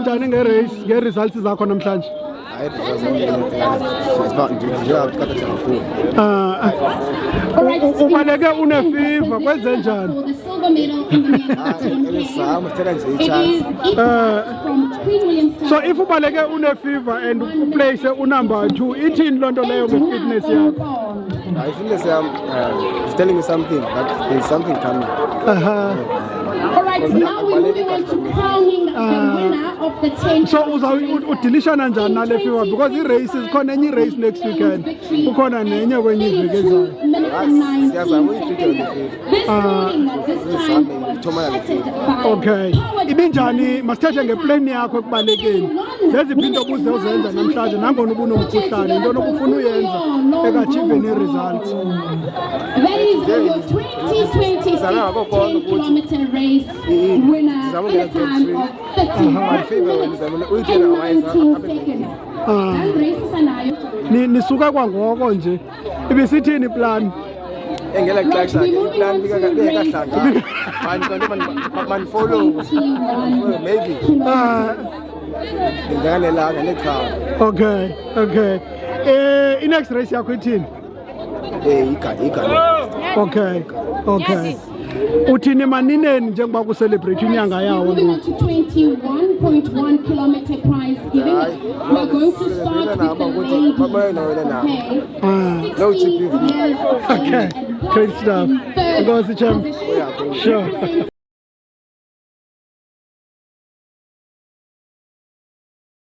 kanjani nge-race nge-results zakho namhlanje? Ubaleke une-fever kwenze njani? So if ubaleke une-fever and uplace unumber 2, ithini loo nto leyo nge-fitness yakho? I feel as it's telling me something, that there's something coming. Alright, now we're moving on to crowning the winner of the 10. So udilishana njani nale fever because i-races khona enye i-race next weekend kukhona nenye kwenye iveki ezayo. Okay, ibinjani masithethe ngeplani yakho ekubalekeni zeziphi into obuze uzenza namhlanje nangona ubunomkhuhlane into onokufuna uyenza ekachieveni i-results. That is your 2026 kilometer race winner in a time of 13 nisuka kwangoko nje ibisithini plan? Engela xesha plan bikahlanga man follow maybe nganelanga neqhawe. Okay i-next race yakho ithini? Igana. Okay uthini manineni njengoba kucelebrate inyanga yawo ngoku? 21.1 kilometer prize giving. We're going to start with the lady. Okay, great stuff. Go, Cham. Sure.